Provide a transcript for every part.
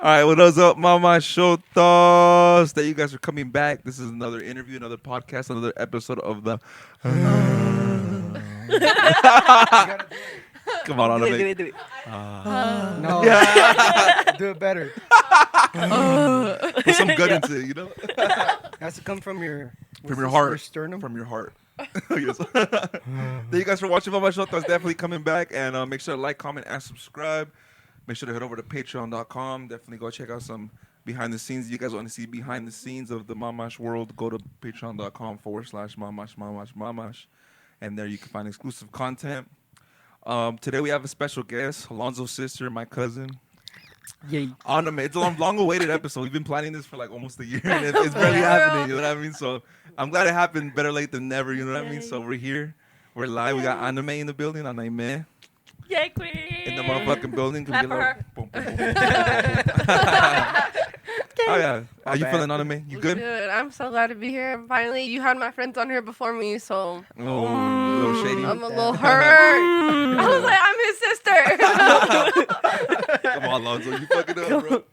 All right, what is up, Mama Shotos? That you guys are coming back. This is another interview, another podcast, another episode of the. Come on, Anayme. Do it. No. Do it better. Put some gut into it, you know? It has to come from your heart. Your sternum. From your heart. Yes. Thank you guys for watching Mama Shotos. Definitely coming back. And make sure to like, comment, and subscribe. Make sure to head over to patreon.com. Definitely go check out some behind the scenes. You guys want to see behind the scenes of the MAMASH world, go to patreon.com/MAMASH. And there you can find exclusive content. Today we have a special guest, Lonso's sister, my cousin. Yay. Anayme. It's a long-awaited episode. We've been planning this for like almost a year, and it's barely happening. You know what I mean? So I'm glad it happened. Better late than never. You know what I mean? So we're here. We're live. We got Anayme in the building. Anayme. Yay, queen. In the motherfucking building. Clap for her. Boom, boom, boom. Oh, yeah. How you feeling, Anayme? You good? Good. I'm so glad to be here. Finally, you had my friends on here before me, so Oh, a little shady. I'm a little hurt. I was like, I'm his sister. Come on, Lonso. You fucking up, bro.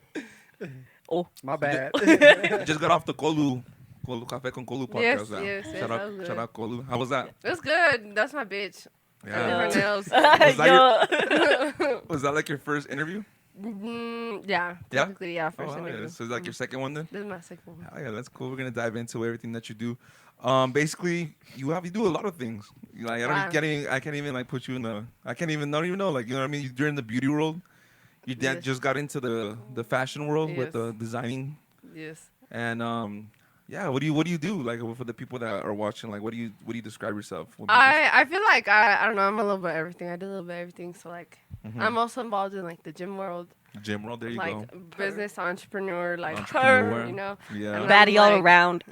Oh, my bad. Just got off the Colu Café con Colu podcast. Yes, Shout that was out, good. shout out Colu. How was that? It's good. That's my bitch. Yeah. Different nails. Was that like your first interview? Yeah. Yeah? Technically, yeah. First Oh, interview. yeah. So it's like your second one then? This is my second one. Oh, yeah, that's cool. We're gonna dive into everything that you do. Basically, you do a lot of things. Like I Wow. can't even like put you in the. I can't even don't even know. Like you know what I mean. You're in the beauty world. Your dad Yes. just got into the fashion world with Yes. the designing. Yes. And yeah. What do you do? Like for the people that are watching, like what do you describe yourself? What do you I feel like I don't know. I'm a little bit of everything. I do a little bit of everything. So like, Mhm. I'm also involved in like the gym world, gym world? There you like go. business entrepreneur, like Entrepreneur. you know. Yeah. And Baddie all like, around.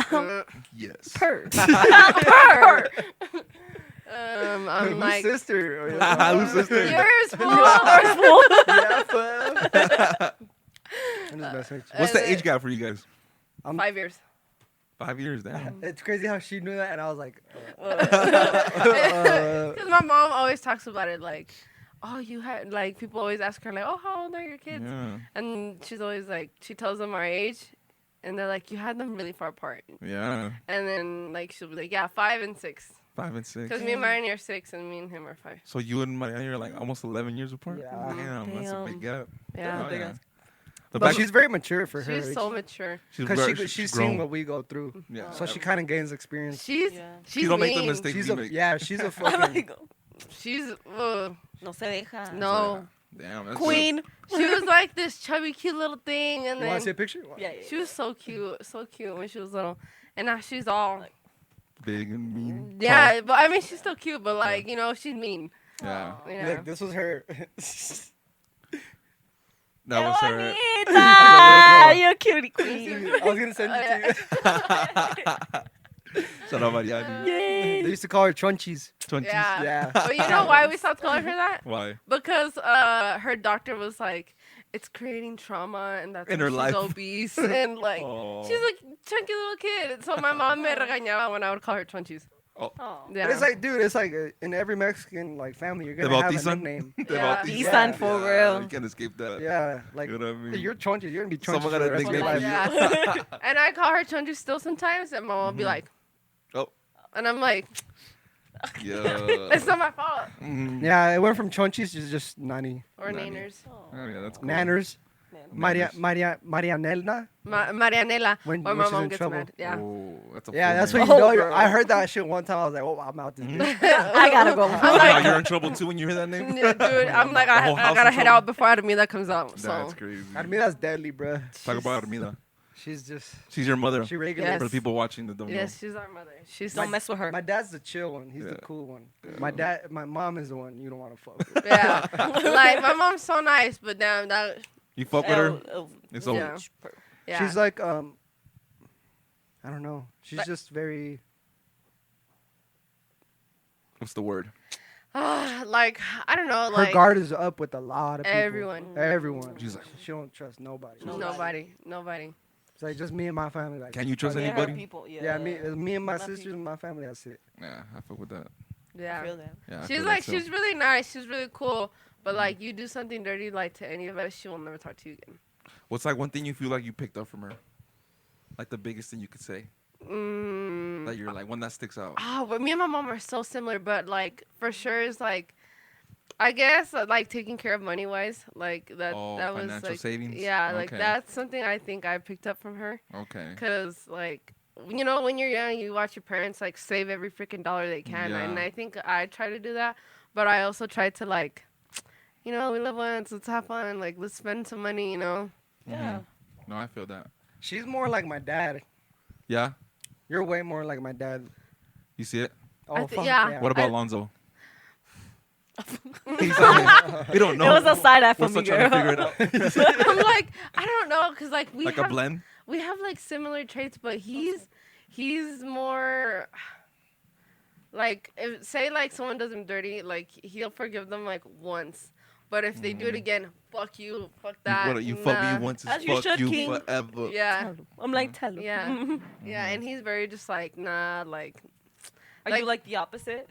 Yes. Purr. Purr. I'm Whose like sister? Whose sister? yours, fool. Yeah, fool. I'm just messing with you. What's the age gap for you guys? 5 years. 5 years. Damn. It's crazy how she knew that, and I was like, Because my mom always talks about it, like, oh, you had, like, people always ask her, like, oh, how old are your kids? Yeah. And she's always like, she tells them our age, and they're like, you had them really far apart. Yeah. And then, like, she'll be like, yeah, 5 and 6. 5 and 6. Because me and Marian are 6, and me and him are 5. So you and Mariana are like almost 11 years apart? Yeah. Damn, that's a big gap. Yeah. Oh, yeah. The but back- she's very mature for her. She's so mature. Because she's grown. seen what we go through. Yeah. So she kind of gains experience. She's She don't make the mean. mistakes She's you a make. she's a fucking She's, No se deja. no. Damn, that's Queen. She was like this chubby, cute little thing, and You want to see a then picture? Yeah, she was so cute when she was little. And now she's all, big and mean. yeah, but I mean, she's still cute, but like, you know, she's mean. Yeah. Yeah. Look, this was her. That was her. Bonita. You're a cutie queen. I was gonna send it to you. Shout out Mariana. They used to call her Trunchies. 20s. Yeah. Yeah. But you know why we stopped calling her that? Why? Because her doctor was like, it's creating trauma, and that's In why her she's life. obese, and like, Oh. she's a chunky little kid. So my mom me regañaba when I would call her Twinchies. Oh. Yeah. But it's like, dude, it's like in every Mexican like family, you're The gonna have a Bautizan? nickname. The Yeah. Bautizan. Isan for real. You can't escape that. Yeah, like You know what I mean? you're Trunchies. You're gonna be Trunchies Someone for got the a rest of your nickname life. for you. Yeah. And I call her Twinchies still sometimes, and my mom will be like, Oh. and I'm like, Yeah. it's not my fault. Mhm. Yeah, it went from Trunchies to just Nani. Or Nanny. Naners. Oh, yeah, that's cool. Nanners. Nanners. Marianela. Marianela. When my she's mom in gets trouble. mad. Yeah. Oh, that's a Yeah, full that's name. what you know. girl. I heard that shit one time. I was like, oh, I'm out this bitch. I gotta go. I'm Now like, you're in trouble too when you hear that name? yeah, dude, I'm like, The whole I house gotta in head trouble? out before Armida comes out. So. That's crazy. I mean, that's deadly, bro. Talk about Armida. She's just, She's your mother. she regular. Yes. For the people watching that don't Yes, she's our mother. She's Don't mess with her. My dad's the chill one. He's Yeah. the cool one. My mom is the one you don't want to fuck with. yeah. Like my mom's so nice, but damn that. know. You fuck with her? It's over. Yeah. Yeah. She's like, I don't know. She's But- just very. What's the word? like I don't know, Her like guard is up with a lot of people. everyone. Everyone. She's like, She don't trust nobody. Nobody. It's like just me and my family. Like, can you trust Yeah, anybody? people. Yeah. Yeah, me and my My sisters people. and my family. That's it. Yeah, I fuck with that. I Yeah. feel that. Yeah, I She's feel like that too. she's really nice. She's really cool. But like you do something dirty like to any of us, she will never talk to you again. What's like one thing you feel like you picked up from her? Like the biggest thing you could say. That you're like one that sticks out. Oh, but me and my mom are so similar, but like for sure is like, I guess like taking care of money wise, like that was financial like savings? yeah, like Okay. that's something I think I picked up from her. Okay. Cause like you know when you're young, you watch your parents like save every freaking dollar they can, and Yeah. I think I try to do that, but I also try to like, you know, we live once, let's have fun, like let's spend some money, you know. Yeah. No, I feel that. She's more like my dad. Yeah. You're way more like my dad. You see it? Oh, thi- fuck yeah. What about I- Lonzo? He's like, we don't know. It was a side eye We're for still me, trying to girl. figure it out. I'm like I don't know, cause like we Like have a blend. we have like similar traits, but he's more like if say like someone does him dirty, like he'll forgive them like once, but if they do it again, fuck you, fuck that. You fuck nah. me once, As is you fuck should, you King. forever. Yeah, I'm like, tell him. Yeah. yeah, and he's very just like nah, like Are you like the opposite?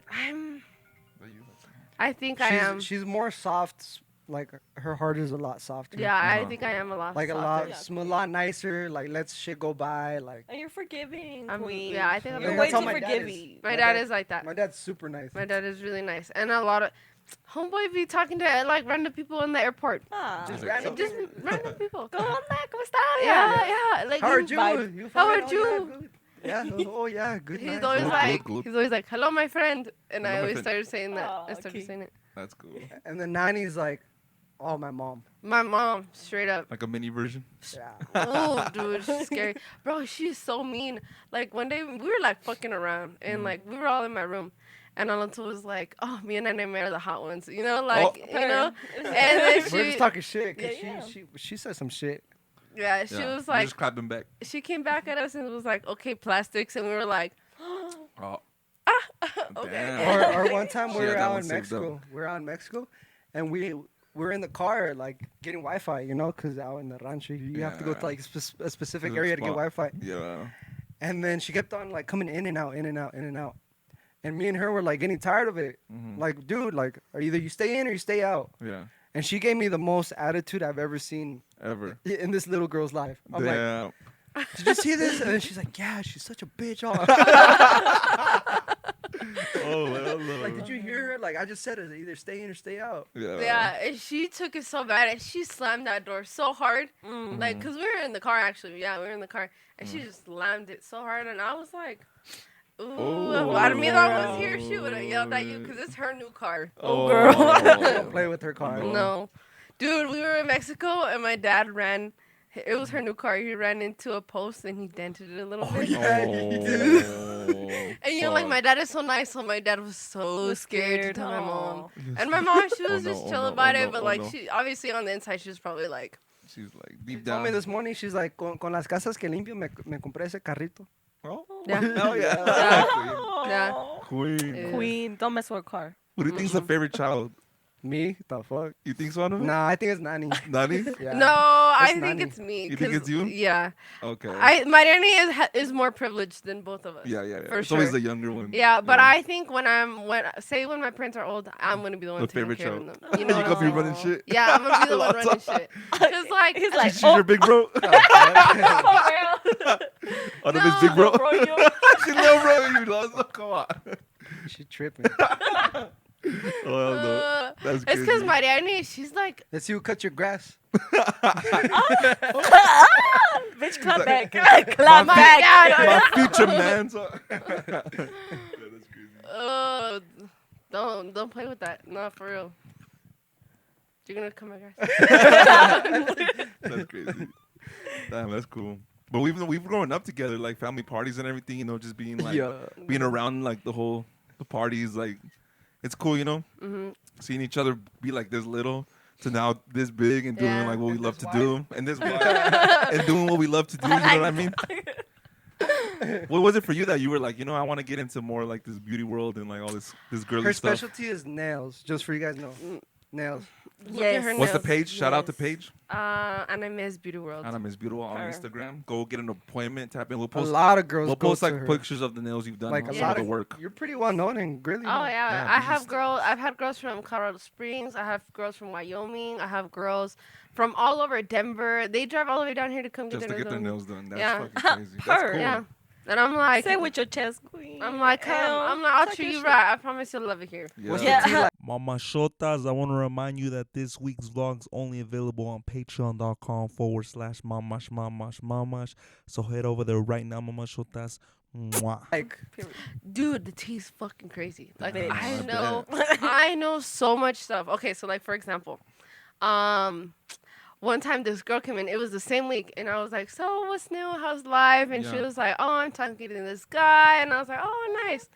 I think I am. She's more soft. Like her heart is a lot softer. Yeah, I Uh-huh. think I am a lot. Like a softer. lot, a lot nicer. Like lets shit go by. Like And you're forgiving, I'm- queen. yeah, I think I'm you're Yeah, way that's how too my dad forgiving. is. My dad is like that. my dad's super nice. My dad is really nice, and a lot of homeboy be talking to like random people in the airport. Ah. Just Like, random. Just random people. ¿Cómo anda? ¿Cómo está? Yeah, yeah. Like How are he's you? vibe. You How fine? are Oh, you? Yeah, good. Yeah. Oh yeah. Good. He's night. always Good, like, good. he's always like, "Hello, my friend," and Hello, I my always friend. started saying that. Aw, I started cute. saying it. That's cool. And the nanny's like, oh, my mom. My mom, straight up. Like a mini version. Yeah. Oh, dude, she's scary, bro. She's so mean. Like one day we were like fucking around, and like we were all in my room, and Alonso was like, "Oh, me and Anayme are the hot ones," you know, like you know. And then We're she, just talking shit. Cause Yeah, she said some shit. yeah, she Yeah. was You're like, just clapping back. she came back at us and was like, "Okay, plastics," and we were like, Oh. "Okay." Damn. Or one time She we had were that out one in saved Mexico. up. We were out in Mexico, and we were in the car like getting Wi-Fi, you know, because out in the rancho you have to go to Yeah. like a specific Specific area to get spot. Wi-Fi. Yeah. And then she kept on like coming in and out, in and out, in and out. And me and her were like getting tired of it. Mhm. Like, dude, like, or either you stay in or you stay out. Yeah. And she gave me the most attitude I've ever seen Ever. in this little girl's life. I'm like, Damn. did you see this? And then she's like, yeah, she's such a bitch. Oh, well, no. Like, did you hear her? Like, I just said it. Either stay in or stay out. Yeah. Yeah, and she took it so bad, and she slammed that door so hard, like, cause we were in the car actually. Yeah, we were in the car, and she just slammed it so hard, and I was like, "Ooh, Oh, if Armida was here, she would have yelled at you, cause it's her new car." Oh, girl. Don't play with her car. Oh. No, dude, we were in Mexico, and my dad ran. It was her new car. He ran into a post, and he dented it a little bit. Oh, And you know, like fuck. my dad is so nice, so my dad was so scared to tell my mom. Aw. And my mom, she was Oh, no, just oh, chill no, about oh, it, no, but oh, like no. she obviously on the inside, she was probably like, She's like She deep told down. me this morning, she's like, con las casas que limpio, me compré ese carrito. Oh, Yeah. hell yeah. Yeah. Queen. Yeah. Queen, don't mess with her car. Who do you think's the favorite child? Me? The fuck? You think so, Anayme? Nah, I think it's Nani. Nani? Yeah. No, I think Nani. it's me. You think 'cause- it's you? Yeah. Okay. Mariani is more privileged than both of us. yeah, yeah, yeah. For It's always sure. the younger one. Yeah, but I think when my parents are old, I'm gonna be the one The taking favorite care child. of them. You know, You what gonna be I'm running saying? shit? Yeah, I'm gonna be the one Lots running of- shit. Cause like, He's like, She's your big bro. for real? Aname's big bro. Bro, you. She's little bro. You lost. Come on. She tripping. Oh, hell no. That's it's because crazy. Mariani, she's like, Let's see who cut your grass. Bitch, clap back. Clap my back. dad. My future man. So. Yeah, that's crazy. Don't play with that. No, for real. You're gonna come back. That's crazy. Damn, that's cool. But we've grown up together, like family parties and everything. You know, just being like being around like the parties. Like, it's cool. You know, seeing each other be like this little to now this big and doing Yeah. like what we And love this to do and this wide, and doing what we love to do. You know what I mean? What was it for you that you were like, you know, I want to get into more like this beauty world and like all this girly Her stuff? specialty is nails, just for you guys to know. Nails. Look at her Yes. What's the nails. page? Shout out to Yes. page. Anayme's Beauty World. Anayme is beautiful on Her. Instagram. Go get an appointment. Tap in. We'll A post. lot of girls We'll go post to like her. pictures of the nails you've done. Like a some lot of of the work. You're pretty well known and really. Oh known. yeah, Yeah, I have beast. girls. I've had girls from Colorado Springs. I have girls from Wyoming. I have girls from all over Denver. They drive all the way down here to come Just to get get their their nails done. That's Yeah. fucking crazy. That's Her. cool. Yeah, and I'm like, Say it with your chest, queen. I'm like, come. I'm like, I'll treat you right. I promise you'll love it here. What's Yeah. the tea like? Mama Shotas, I want to remind you that this week's vlog's only available on patreon.com/mamash. So head over there right now, Mama Shotas. Mwah. Like, Dude, the tea's fucking crazy. Like Bitch. I I know, I know so much stuff. Okay, so like for example, one time this girl came in. It was the same week, and I was like, "So what's new? How's life?" And she Yeah. was like, "Oh, I'm talking to this guy," and I was like, "Oh, nice."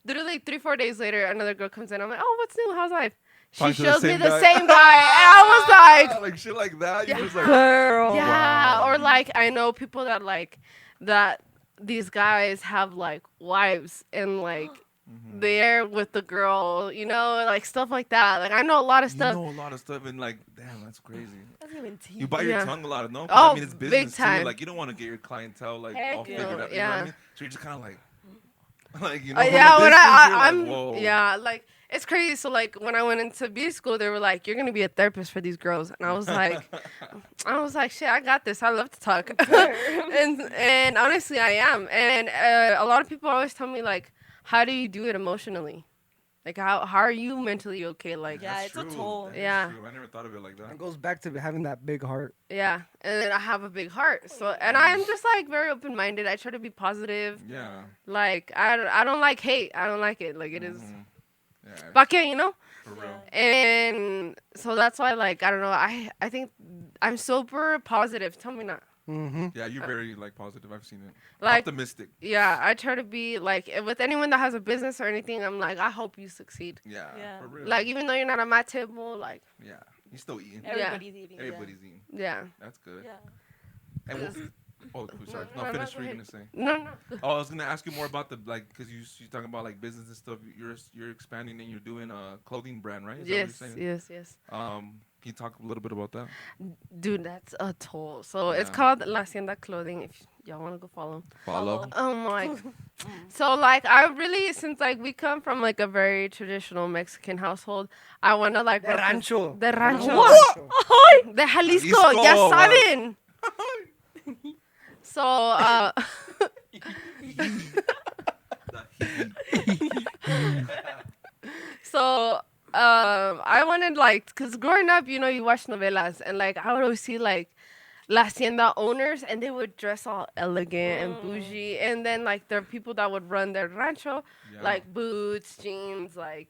Literally 3-4 days later, another girl comes in. I'm like, "Oh, what's new? How's life?" She Talking to the shows me same the guy. same guy, and I was like, like shit like that. Yeah. You just like. Girl. yeah, Wow. or like I know people that like that these guys have like wives and like Mm-hmm. they're with the girl, you know, like stuff like that. Like I know a lot of You stuff. know a lot of stuff and like, damn, that's crazy. That's even tea. You bite your Yeah. tongue a lot of no. 'Cause, Oh, I mean, it's big business time. too. Like you don't want to get your clientele like Heck all no. figured out. You know what Yeah. I mean? So you're just kind of like you know. Yeah, from a when distance, you're I'm like, whoa. yeah, like it's crazy. So like when I went into beauty school, they were like, "You're gonna be a therapist for these girls," and I was like, "Shit, I got this. I love to talk," and honestly, I am. And a lot of people always tell me like, "How do you do it emotionally? Like how are you mentally okay?" Like Yeah, That's it's a true. toll. That is Yeah. true. I never thought of it like that. it goes back to having that big heart. yeah, and then I have a big heart. So and I'm just like very open minded. I try to be positive. Yeah. Like I don't like hate. I don't like it. Like it is. Mhm. Yeah. Fuck it, you know. For real. And so that's why, like, I don't know. I think I'm super positive. Tell me not. Mm-hmm. Yeah, you're very like positive. I've seen it. Like, Optimistic. yeah, I try to be like with anyone that has a business or anything. I'm like, I hope you succeed. Yeah. Yeah. For real. Like, even though you're not at my table, like, Yeah. You're still eating. Everybody's eating. Everybody's eating. yeah, That's good. Yeah. And oh, sorry. No, No, no, finish go what you're ahead. gonna say. no. Oh, I was gonna ask you more about the like, cause you're talking about like business and stuff. You're expanding and you're doing a clothing brand, right? Is that what Yes, you're saying? yes. Can you talk a little bit about that? Dude, that's a toll. So it's Yeah. called La Hacienda Clothing. If y'all want to go follow. Follow. Like, so like I really, since like we come from like a very traditional Mexican household, I want to like De rancho. De rancho. What? De Jalisco, Jalisco. ya saben. So, so I wanted like, cause growing up, you know, you watch novelas, and like I would always see like La Hacienda owners, and they would dress all elegant and bougie, and then like there are people that would run their rancho, Yeah. like boots, jeans, like,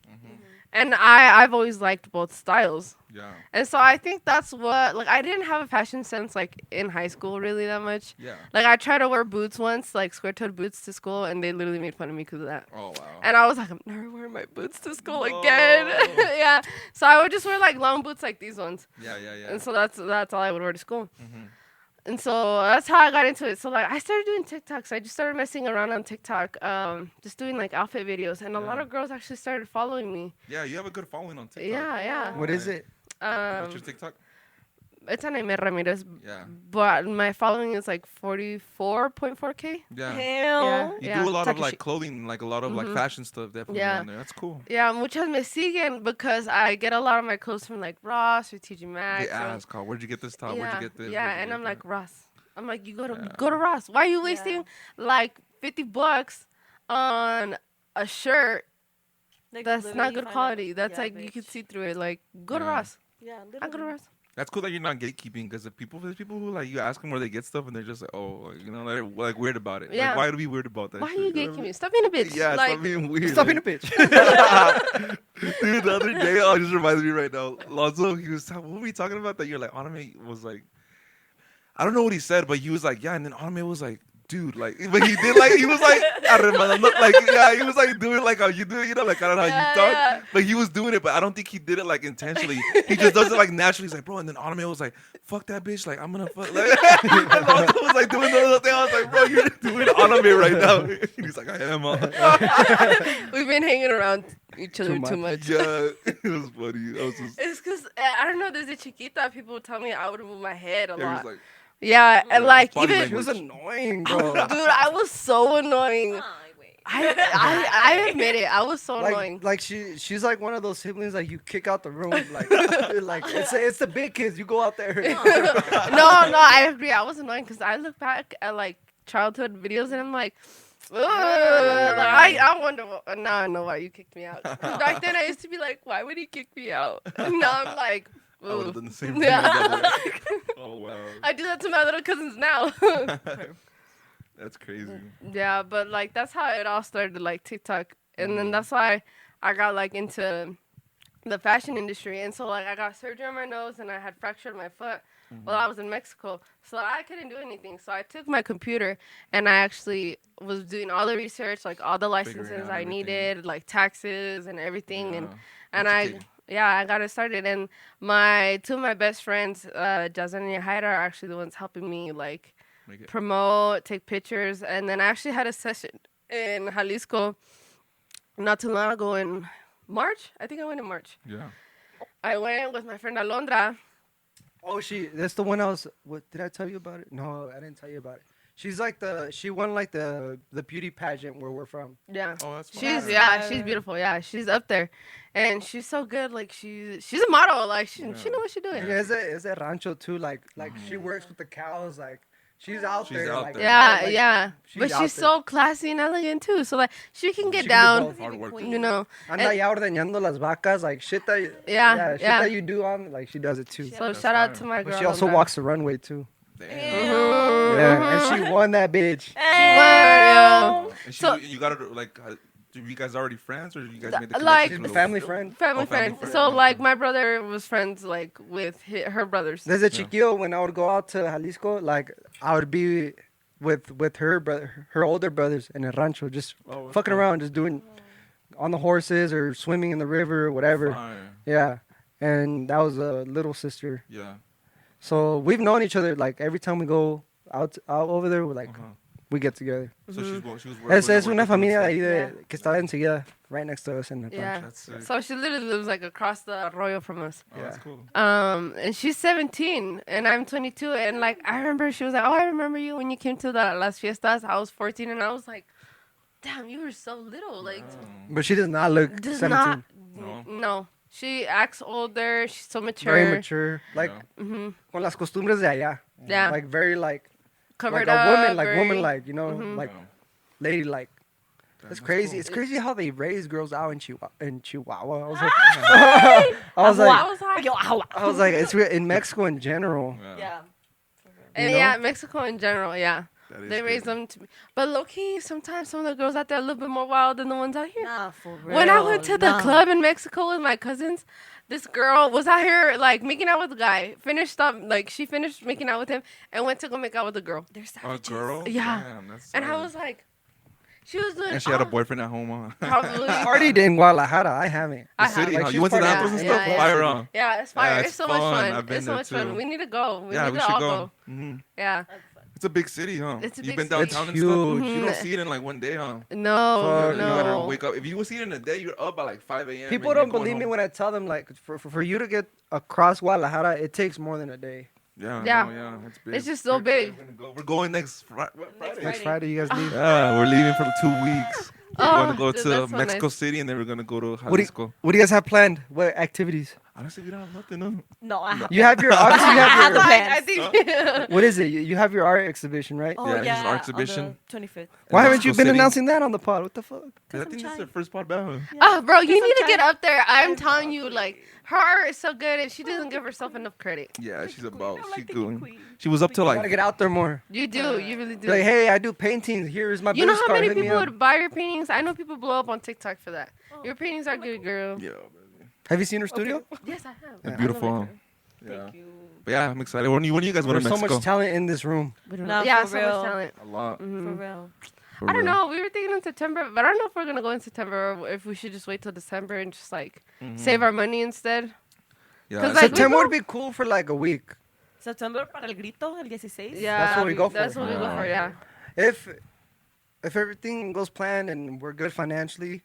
and I've always liked both styles. Yeah. And so I think that's what, like, I didn't have a fashion sense, like, in high school really that much. Yeah. Like, I tried to wear boots once, like, square-toed boots to school, and they literally made fun of me because of that. Oh wow. And I was like, I'm never wearing my boots to school No. again. Yeah. So I would just wear, like, long boots like these ones. Yeah. And so that's all I would wear to school. Mhm. And so that's how I got into it. So, like, I started doing TikToks. I just started messing around on TikTok, just doing, like, outfit videos. And a lot Yeah. of girls actually started following me. Yeah, you have a good following on TikTok. Yeah. What is it? What's your TikTok? It's Anayme Ramirez, Yeah. but my following is like 44.4K. Yeah. Hell. You Yeah. do a lot of Taki like shit. clothing, like a lot of like fashion stuff definitely Yeah. on there. That's cool. Yeah, muchas me siguen because I get a lot of my clothes from like Ross or TG Maxx. They ask, Carl, where'd you get this top? Where'd you get this? Yeah, Where'd you and get I'm like that? Ross. I'm like, you go to Yeah. go to Ross. Why are you Yeah. wasting like $50 on a shirt Like, that's literally not you good find quality? out- That's yeah, like you bitch. can see through it. Like go to Yeah. Ross. Yeah, I go to literally. Ross. That's cool that you're not gatekeeping because there's people who like you ask them where they get stuff and they're just like, oh, you know, they're like weird about it. Yeah. Like, why do we weird about that? Why are shit? you know what I mean? gatekeeping? Stop being a bitch. Yeah, like, stop being weird. Stop being like- a bitch. Dude, the other day, oh, it just reminds me right now. Lonso, he was what were we talking about that? You're like, Anayme was like, I don't know what he said, but he was like, yeah, and then Anayme was like, dude, like, but he did like, he was like, like, yeah, he was like doing like how you do it, you know, like I don't know how Yeah, you talk, yeah. but he was doing it, but I don't think he did it like intentionally. He just does it like naturally. He's like, bro, and then Anayme was like, fuck that bitch, like I'm gonna fuck. Like, and Lonso was like doing the other thing. I was like, bro, you're doing Anayme right now. He's like, I am. We've been hanging around each other too much. Yeah, it was funny. I was just, It's because I don't know. There's a chiquita. People would tell me I would move my head a yeah, he was lot. like, Yeah, and Yeah, like body even She was language. annoying, bro. dude, I was so annoying. wait. I admit it. I was so annoying. Like she's like one of those siblings like you kick out the room like it's the big kids, you go out there. No, I agree. I was annoying because I look back at like childhood videos and I'm like, ugh, like, I wonder. Now I know why you kicked me out. 'Cause back then I used to be like, why would he kick me out? And now I'm like, I would have ooh. done the same thing. Yeah. Oh, wow. I do that to my little cousins now. That's crazy. Yeah, but like that's how it all started, like TikTok, and then that's why I got like into the fashion industry, and so like I got surgery on my nose and I had fractured my foot while I was in Mexico, so I couldn't do anything. So I took my computer and I actually was doing all the research, like all the licenses out I everything. needed, like taxes and everything, Yeah. and I. Educating. Yeah, I got it started, and my two of my best friends, Jazan and Haida, are actually the ones helping me like Make it. promote, take pictures, and then I actually had a session in Jalisco not too long ago in March. I think I went in March. Yeah. I went with my friend Alondra. Oh, that's the one I was. What did I tell you about it? No, I didn't tell you about it. She's like she won like the beauty pageant where we're from. Yeah. Oh, that's She's beautiful. Yeah, she's up there, and she's so good. Like she's a model. Like she know what she's doing. Yeah, it's a rancho too. Like she works with the cows. Like she's out She's there. out like, there. Yeah, like, yeah. But out she's there. so classy and elegant too. So like she can get She can do down. both. Hard work. You know. Anda ya ordeñando las vacas, like shit that shit Yeah. that you do on, like she does it too. So That's shout out fire. to my girl. But she also Alondra. walks the runway too. Damn. Yeah, and she won that bitch. Wow. And she, So- you got to like. You guys already friends, or you guys made the like- connection She's a through- family friend. Family Oh, family friend. friend. So like my brother was friends like with her brothers. There's a chiquillo when I would go out to Jalisco, like I would be with her brother, her older brothers in a rancho, just Oh, that's fucking cool. around, just doing on the horses or swimming in the river or whatever. Fire. Yeah, and that was a little sister. Yeah. So we've known each other. Like every time we go out over there, we're like Uh-huh. we get together. So she was working. Es una familia ahí que está enseguida, right next to us in the Yeah. rancho. That's sick. So she literally lives like across the arroyo from us. Oh, that's Yeah. cool. And she's 17 and I'm 22, and like I remember she was like, "Oh, I remember you when you came to the Las Fiestas." I was 14 and I was like, "Damn, you were so little." Like But she does not look does 17. not no. She acts older. She's so mature. Very mature, like Yeah. con las costumbres de allá. Yeah. Like very like Covered like a up. woman, like very- woman, like you know, like Yeah. lady, like. Damn, It's that's crazy. cool. It's crazy how they raise girls out in Chihuahua. I was like, I was like, I was like, it's in Mexico in general. Yeah. Yeah. And you know? yeah, Mexico in general, yeah. That is They raise crazy. them to be. But low key, sometimes some of the girls out there are a little bit more wild than the ones out here. Nah, for real. When I went to the Nah. club in Mexico with my cousins, this girl was out here like making out with a guy. She finished making out with him and went to go make out with a girl. They're A savages. girl? Yeah. Damn, that's And I sad. was like, she was doing. And she had a all- boyfriend at home, huh? Probably. Partied in Guadalajara. I haven't. I The city, have. huh? Like, You went to the she's apples and part of stuff? that. Yeah, Fire on. Yeah, it's fire. Yeah, it's it's so much fun. fun. I've been It's so there much fun. too. We need to go. We Yeah, need we to should all go. hmm Yeah. It's a big city, huh? It's a You've big been city. downtown It's and stuff. huge. You don't see it in like one day, huh? No, Fuck, You gotta no. wake up. If you see it in a day, you're up by like 5 a.m. People and you're don't going believe me home. when I tell them like for you to get across Guadalajara, it takes more than a day. Yeah, Yeah. no, yeah, it's big. It's just so big. We're going next Friday. Next Friday, you guys leave. Yeah, we're leaving for 2 weeks. We're Oh, going to go dude, to that's so Mexico nice. City, and then we're going to go to What Jalisco. do you guys have planned? What activities? Honestly, we don't have nothing, no. No, I have. You have your obviously you I have have the your, plans. I think. what is it? You have your art exhibition, right? Oh Yeah, yeah, this is our on exhibition. the 25th. Why in haven't you Mexico been City. announcing that on the pod? What the fuck? I I'm think this is trying. their first pod battle. Oh, bro, you Guess need to I'm get trying. up there. I'm telling you, like, her art is so good, and she doesn't give herself enough credit. Yeah, she's about. I like She's the doing. queen. She was up till You gotta like. get out there more. You do. You really do. Like, hey, I do paintings. Here's my You know business how card. many Hit me people up. would buy your paintings? I know people blow up on TikTok for that. Oh. Your paintings are good, girl. Yeah, Have you seen her studio? Yes, I have. they're Yeah. beautiful. huh? Yeah. Thank you. But yeah, I'm excited. When you guys go to There's so Mexico? much talent in this room. Nah, Yeah, for so real. much talent. A lot. For real. For I don't real. know. We were thinking in September, but I don't know if we're gonna go in September or if we should just wait till December and just like save our money instead. Yeah, 'Cause, it's- like, September we would be cool for like a week. September para el grito, el 16. Yeah, That's what we go for. That's what we go for. Yeah. If everything goes planned and we're good financially,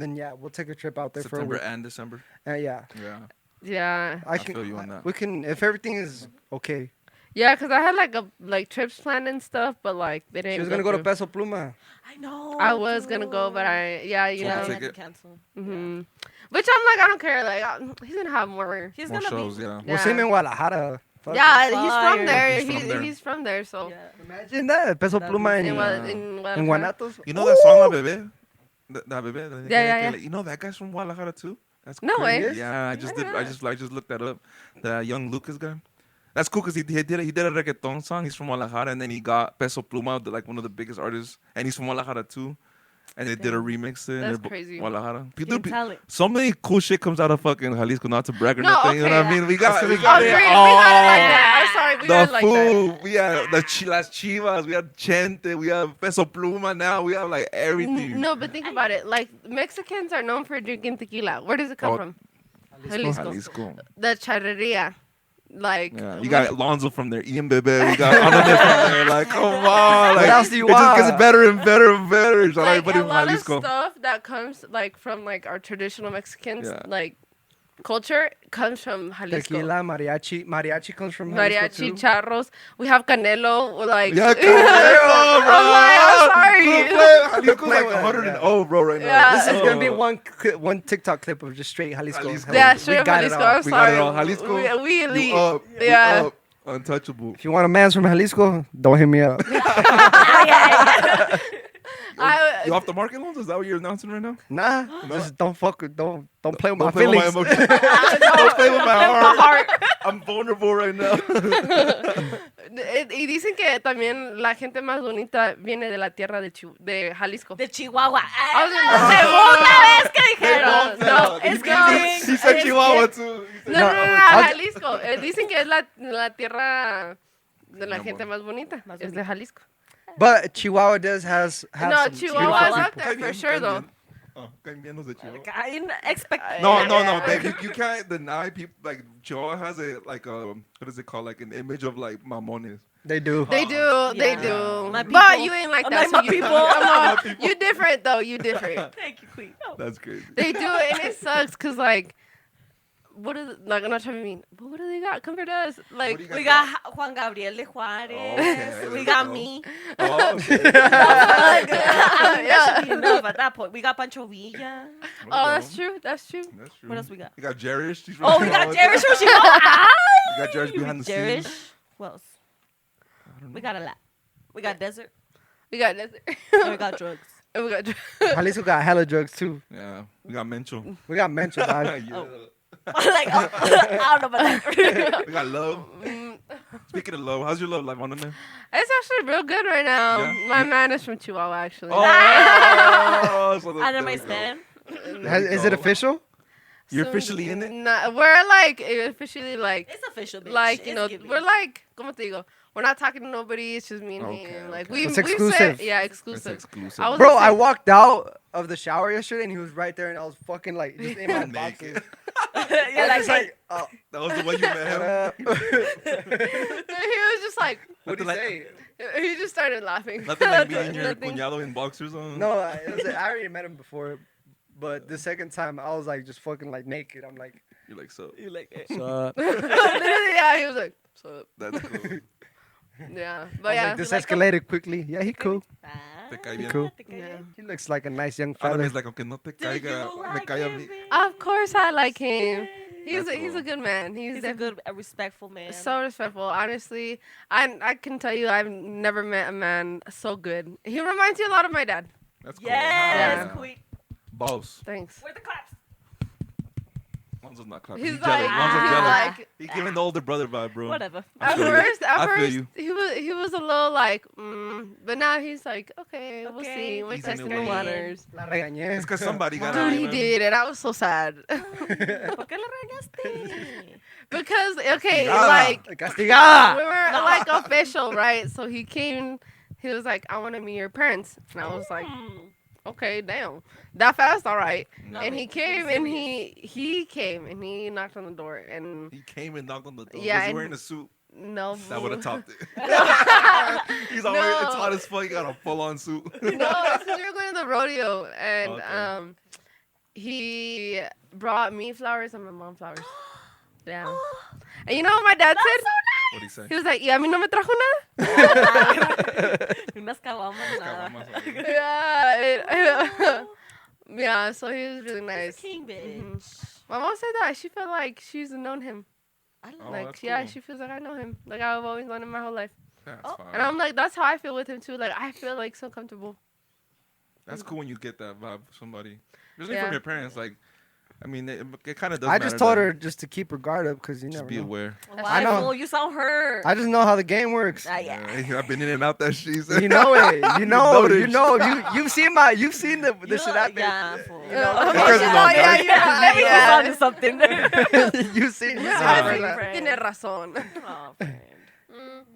then yeah, we'll take a trip out there September for a week. and December. Yeah, Yeah. Yeah. I feel you on that. We can if everything is okay. Yeah, because I had like trips planned and stuff, but like they didn't. She was gonna go to through. Peso Pluma. I know. I was gonna go, but you Yeah, know. I had to ticket. cancel. hmm Which I'm like, I don't care. Like, he's gonna have more. He's More gonna shows, be. yeah. We'll see him in Guadalajara. Fuck Yeah, it. he's Fire. from there. He's from there. He's from there, so. Yeah. Imagine that Peso That'd be Pluma In, in, Guadalajara. in Guanatos. You know that song, La Bebé? La Bebé? Yeah. You know that guy's from Guadalajara too? That's No way. crazy. Yeah, I just looked that up. The young Lucas guy. That's cool because he did a reggaeton song. He's from Guadalajara, and then he got Peso Pluma, like one of the biggest artists, and he's from Guadalajara too. And they did a remix to it. That's and they're crazy. Guadalajara. Hidden talent. So many cool shit comes out of fucking Jalisco, not to brag or No, nothing. You know okay, what I mean? We Oh, got we got it like that. I'm sorry, we the got it like that. food. We have las chivas. We have chente. We have Peso Pluma now. We have like everything. No, but think about it. Like, Mexicans are known for drinking tequila. Where does it come Oh, from? Jalisco. Jalisco. The charreria. Like, Yeah, you got Lonso from there, Ian Bebe. We got Anayme from there. Like, come on. Like, What else do you it just want? gets better and better and better. Shout out like everybody a from lot of Jalisco. stuff that comes like from like our traditional Mexicans Yeah. like culture comes from Jalisco. Tequila, mariachi comes from Jalisco Mariachi, too. charros. We have canelo. Like, Yeah, Canelo, bro. I'm sorry. Good play. Jalisco's play like with it, 100 bro, right now. Yeah. This is gonna be Oh. one TikTok clip of just straight Jalisco. Jalisco. Yeah, We straight got it Jalisco. all. I'm We got sorry. it all. Jalisco, We elite. You up. You Yeah. up. Untouchable. If you want a man's from Jalisco, don't hit me up. You off the market, Lonzo? Is that what you're announcing right now? Nah, just don't play with my Don't play with my feelings. emotions. Don't play with my heart. I'm vulnerable right now. Y dicen que también la gente más bonita viene de la tierra de Jalisco. De Chihuahua. I was La segunda vez que dijeron. No, it's it's coming. He said Chihuahua too. He said No, I'll- Jalisco. Dicen que es la tierra de la gente más bonita. Es de Jalisco. But Chihuahua does have No, some Chihuahua is beautiful up people. there for sure, though. Cambianos de Chihuahua. I didn't expect. No, babe. You can't deny people. Like Chihuahua has what is it called? Like an image of like mamones. They do. They do, they Yeah. do. My But people. you ain't like I'm that. like so my you, people. Come on. You different, though. You different. Thank you, Queen. Oh. That's crazy. They do, and it sucks because, like, what is like? I'm not trying to mean, but what do they got compared to us? Like, What do you We got Juan Gabriel de Juarez. Okay, we there got we go. me. Oh, okay. That should be enough at that point. We got Pancho Villa. oh, that's true. That's true. That's true. What else we got? You got Jerish. She's from Oh, we got Chihuahua. Jerish from Chihuahua. You got Jerish behind the Jerish. scenes. What else? We got a lot. We got desert. We got desert. And we got drugs. And we got. Jalisco got hella drugs too. Yeah, we got Mencho. We got mentioned. dog. Yeah. Like, I don't know about that. We got love. Speaking of love, how's your love life on the man? It's actually real good right now. Yeah? My man is from Chihuahua, actually. Oh, so Under there my we go. stand. Is it official? You're So, officially in it? Nah, we're like officially like It's official, bitch. like you It's know giving. we're like como te digo, we're not talking to nobody. It's just me and Okay, him. Like okay. It's we've exclusive. said, yeah, It's exclusive. exclusive. I was Bro, gonna I say- walked out of the shower yesterday and he was right there and I was fucking like just in my boxes. Naked. You're like, Just like, oh, That was the one you met him. He was just like, what do you say? he just started laughing. Nothing like meeting your Nothing. cuñado in boxers on. No, I already met him before, but the second time I was like just fucking like naked. I'm like, You're like, so. you like it. Yeah, he was like, so That's cool. yeah, I but was yeah, like, this escalated quickly. Yeah, he cool. Te cae bien. Cool. yeah. He looks like a nice young Ahora fella. es like, aunque no te caiga, me cae a mí. Of course, I like him. He's That's he's cool. a good man. He's a good, a respectful man. So respectful. Honestly, I can tell you, I've never met a man so good. He reminds you a lot of my dad. That's cool. Yes, Yeah. Queen. Boss. Thanks. Where the claps? Lonzo's not clapping. He's He's jealous. like, Lonzo's he's jealous. like, He giving the older brother vibe, bro. Whatever. I at feel you. first, I feel you. he was a little like, but now he's like, okay, we'll Okay. see. We're He's in testing the the way. waters. La regañé. It's because somebody got Dude, he did, and I was so sad ¿Por qué le regañaste? because okay, Castigada. like Castigada. we were like official, right? So he came. He was like, I want to meet your parents, and I was like, okay, damn, that fast, all right. No, And he but came he's and serious. he came and he knocked on the door and He came and knocked on the door. Yeah, Was he and- wearing a suit? no, That would have fool. topped it. He's always it's hot as fuck. He got a full on suit. No, it's 'cause we were going to the rodeo and Okay. he brought me flowers and my mom flowers. Yeah. And you know what my dad said? What do you say? He was like, ¿y a mí no me trajo nada? Unas caguamas, nada. Yeah. Yeah, so he was really nice. King bitch. My mom said that. She felt like she's known him. I love Oh, Like, that's yeah, cool. she feels like I know him. Like, I've always known him my whole life. That's Oh. fine. And I'm like, that's how I feel with him, too. Like, I feel, like, so comfortable. That's cool when you get that vibe from somebody. Especially Yeah. from your parents. Like, I mean, it kind of does I matter just told that her just to keep her guard up because you Just never be know. aware. I know. Fool, you sound hurt. I just know how the game works. Yeah. I've been in and out that shit. You know it. You know. noticed. You know. You've seen the You shit look- happen. Yeah, fool. You know, Okay, Because so- it's not yeah, dark. Maybe yeah. he's onto something. You've seen. Yeah, friend. tiene razón. Oh, friend.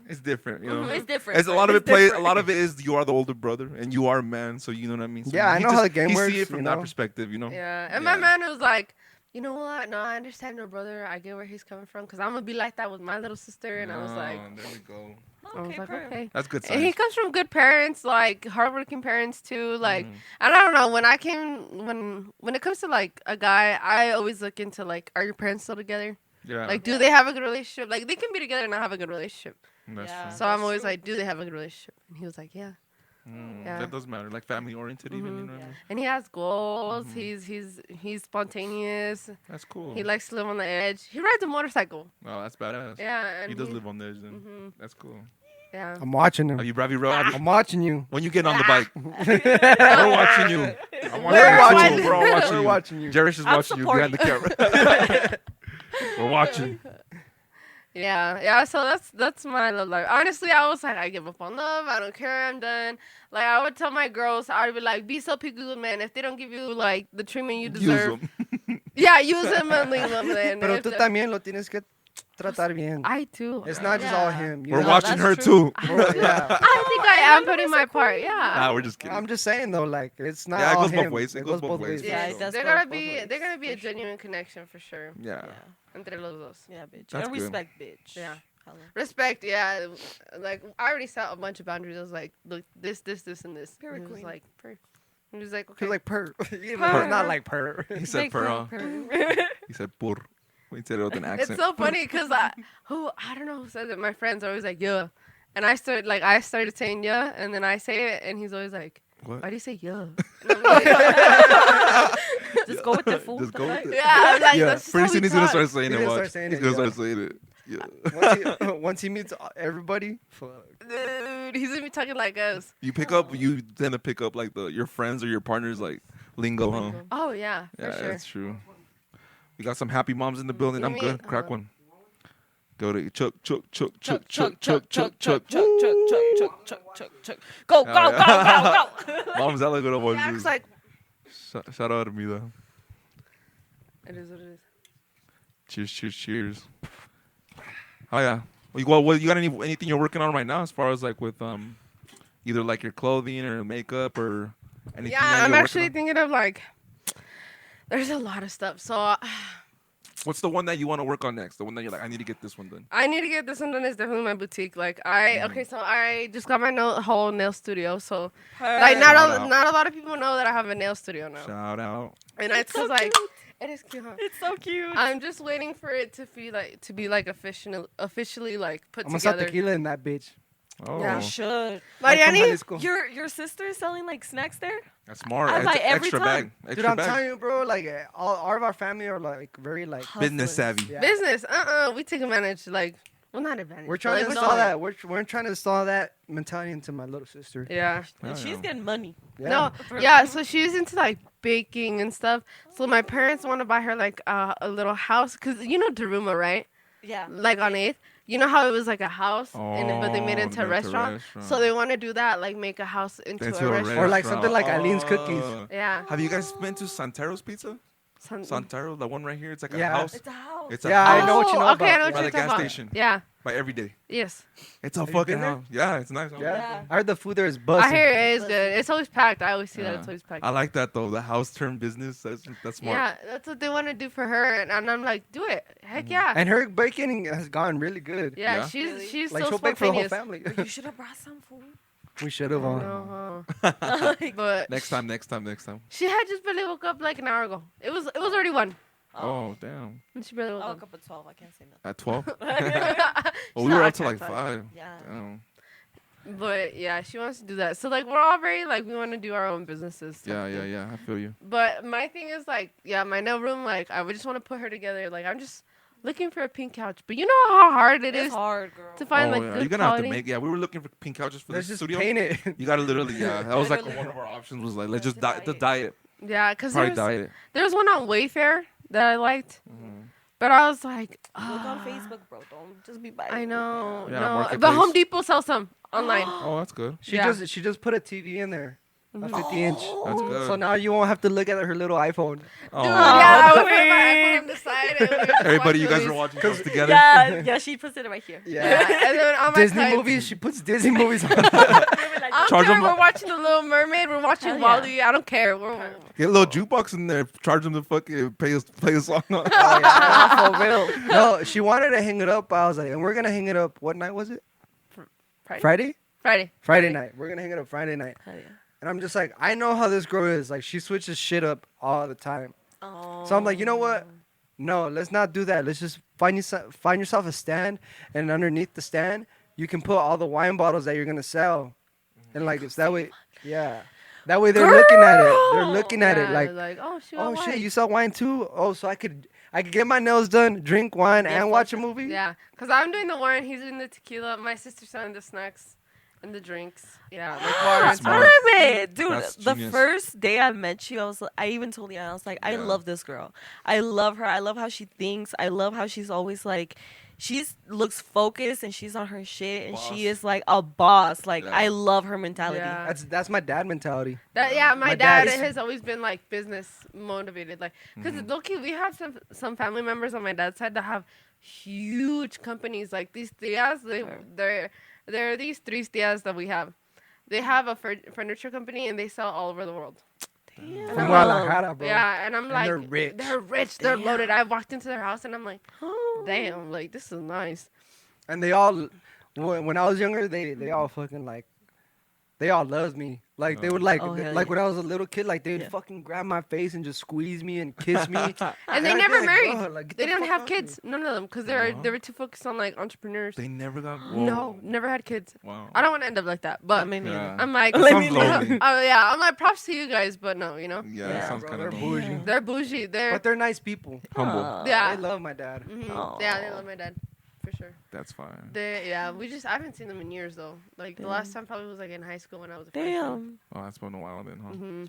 It's different, you know. It's different. It's a lot of It's it plays. A different. lot of it is you are the older brother and you are a man, so you know what I mean. So Yeah, I he know how the game he works, see it from you that know? perspective, you know. Yeah. And Yeah. my man was like, you know what? No, I understand your brother. I get where he's coming from. Because I'm going to be like that with my little sister. And I was like, there we go. I was Okay, like, perfect. okay. That's good And he signs. comes from good parents, like hardworking parents too. Like, Mhm. and I don't know, when it comes to like a guy, I always look into like, are your parents still together? Yeah. Like, do they have a good relationship? Like, they can be together and not have a good relationship. That's Yeah. true. So I'm That's always true. like, do they have a good relationship? And he was like, yeah. Yeah. That does matter. Like family oriented, even. You Mhm. know what I mean? And he has goals. Mhm. He's spontaneous. That's cool. He likes to live on the edge. He rides a motorcycle. Oh, that's badass. Yeah, and He does live on the edge then. Mhm. That's cool. Yeah. I'm watching him. Have you have you- I'm watching you. when you get on the bike? We're watching you. I'm watching We're you too. watching- We're all watching We're you. watching you. Jerish is I'm watching you behind the camera. We're watching. Yeah. So that's my love life. Honestly, I was like, I give up on love. I don't care. I'm done. Like I would tell my girls, I would be like, be so picky with men. If they don't give you like the treatment you Use deserve, them. yeah, use them and leave them. Then Pero If tú the- también lo tienes que tratar bien. I do. It's not just Yeah. all him. you We're know? watching her that's true. too. Yeah. I think I am putting my part. Yeah. Nah, we're just kidding. I'm just saying though, like it's not Yeah, it all goes both him. ways. It goes both ways. Yeah, Yes, it does they're go gonna both be ways, they're gonna be a for sure. genuine connection for sure. Yeah. Entre los dos. Yeah, bitch. That's And good. respect, bitch. Yeah. Hello. Respect, yeah. Like I already set a bunch of boundaries. I was like, look, this, and this. Period And he was queen. like, per. He was like, okay. He's like purr. Even Purr. though it's not like purr. He said Like, per. per. He said pur. He said it with an accent. It's so funny because I don't know who says it. My friends are always like, yeah. And I started saying yeah, and then I say it, and he's always like, What? why do you say yeah? And I'm like, Just go with the fool. Just go with it. yeah, I'm like, Yeah. that's just Pretty how soon we he's gonna talk. start saying He's it. gonna Watch. start saying He's it, gonna yeah. start saying it. Yeah. Once he meets everybody, fuck. Dude, he's gonna be talking like us. You pick up. You tend to pick up like your friends or your partners like lingo, huh? Oh yeah, for Yeah, sure. that's true. We got some happy moms in the building. You I'm mean- good. Crack one. Go to chuck. Chuck, chuck, chuck, chuck, chuck, chuck, chuck, chuck, chuck, chuck, chuck, chuck. Go, go, go, go, go. Mom's hella good at He acts voices. like Shout out to me though. it is what it is. Cheers, cheers, cheers. Oh yeah. Well, you got anything you're working on right now as far as like with either like your clothing or makeup or anything? Yeah, that I'm you're actually working thinking of like. There's a lot of stuff, so What's the one that you want to work on next? The one that you're like, I need to get this one done. I need to get this one done. Is definitely my boutique. Like so I just got my whole nail studio. So like Shout out. not a lot of people know that I have a nail studio now, Shout out. and it's so cause like cute. it is cute. Huh? It's so cute. I'm just waiting for it to be like officially like put I'm gonna start together. tequila in that bitch. Oh, Yeah. You should. Like from Mariani, Jalisco. Your sister is selling like snacks there? that's smart. I buy every extra time. bag. Extra Dude, I'm bag. telling you, bro. Like all of our family are like very like Business savvy. Yeah. business. We take advantage. Like, well, not advantage. We're but, trying like, to we install know- that. We're trying to install that mentality into my little sister. Yeah. Oh, And she's yeah. getting money. Yeah. No, yeah, so she's into like baking and stuff. So my parents want to buy her like a little house because you know Daruma, right? Yeah. Like on 8th. You know how it was like a house, but they made it Oh, into a restaurant. So they want to do that, like make a house into a restaurant. Or like something like Eileen's Cookies. Yeah. Have you guys been to Santero's Pizza? Some- Santero, the one right here. It's like a Yeah. house. It's a house. It's a Yeah, house I know what you know okay, I know about. what By you're the talking gas about. station. Yeah. By every day. Yes. It's a Have you fucking been there? house. Yeah, it's nice. Yeah. Yeah. I heard the food there is I busting. hear it is good. It's always packed. I always see that Yeah. it's always packed. I like that though. The house turn business. That's smart. Yeah, that's what they want to do for her, and I'm like, do it. Heck yeah. And her baking has gone really good. Yeah, Yeah? she's Really? she's Like so she'll bake for the whole spontaneous. family. You should have brought some food. We should have on. No, Like, but Next time. she had just barely woke up like an hour ago. It was already 1. Oh, damn. And she barely woke I up. woke up at 12. I can't say nothing. At 12? Well, we No, were I up till like can't 5. Yeah. Damn. But yeah, she wants to do that. So like we're all very like we want to do our own businesses. type Yeah, thing. I feel you. But my thing is like, yeah, my no room, like I would just want to put her together. Like I'm just looking for a pink couch. But you know how hard it It's is hard, girl. to find Oh, like yeah. good You're gonna quality. have to make. Yeah, we were looking for pink couches for Let's the just studio. paint it. You gotta literally, yeah. That was like Literally. one of our options. Was like, let's just Just the diet. Yeah, because Probably diet. there was one on Wayfair that I liked, but I was like, Look on Facebook, bro. Don't just be buying. I know, Yeah, no. Marketplace. But Home Depot sells some online. Oh, that's good. She Yeah. just put a TV in there, a 50-inch. That's good. So now you won't have to look at her little iPhone. Oh, Yeah, I would put my iPhone on the side. And we would just everybody, watch you guys movies. were watching those together. Yeah, she puts it right here. Yeah, and then on my Disney side, movies. She puts Disney movies on. I'm Charge sure them we're up. watching The Little Mermaid. We're watching Hell yeah. Wall-E. I don't care. Get a little jukebox in there. Charge them to fucking play a song. Oh, yeah, for real. No, she wanted to hang it up. I was like, and we're gonna hang it up. What night was it? Friday. Friday night. We're gonna hang it up Friday night. Hell yeah. And I'm just like, I know how this girl is. Like, she switches shit up all the time. Oh. So I'm like, you know what? No, let's not do that. Let's just find yourself a stand, and underneath the stand, you can put all the wine bottles that you're gonna sell, and like it's that way. Yeah, that way they're looking at it. They're looking at it like, oh shit, oh shit, you sell wine too? Oh, so I could get my nails done, drink wine, and watch a movie. Yeah, because I'm doing the wine, he's doing the tequila. My sister's selling the snacks and the drinks. Yeah, like water and Smart. stuff. Anayme, dude, That's the genius. first day I met you, I even told you, I was like, I Yeah. love this girl. I love her. I love how she thinks. I love how she's always like, looks focused and she's on her shit and Boss. she is like a boss. Like, Yeah. I love her mentality. Yeah. That's my dad mentality. Yeah, my My dad dad is- has always been like business motivated, like because low-key we have some family members on my dad's side that have huge companies like these tias. They're these 3 tias that we have. They have a furniture company and they sell all over the world. Damn. From Guadalajara, bro. Yeah, and I'm like, they're rich. They're rich. They're Damn. loaded. I walked into their house and I'm like, damn, like this is nice. And they all, when I was younger, they all fucking like, they all loved me. Like they would like, Oh, hell like yeah. when I was a little kid, like they would Yeah. fucking grab my face and just squeeze me and kiss me. And they I'd be never like, married. "Bro, like, get They the didn't fuck have off kids. None of them, because they were too focused on like entrepreneurs. They never got. No, never had kids. Wow. I don't want to end up like that, but I mean, Yeah. I'm like, That sounds lonely. yeah, I'm like props to you guys, but no, you know, Yeah, Yeah, that sounds bro, kind they're of bougie. they're bougie. They're But they're nice people. humble. yeah, They love my dad. mhm. Yeah, they love my dad for sure. That's fine. I haven't seen them in years though. Like the last time probably was like in high school when I was a freshman. Damn. Oh, that's been a while then, huh? hmm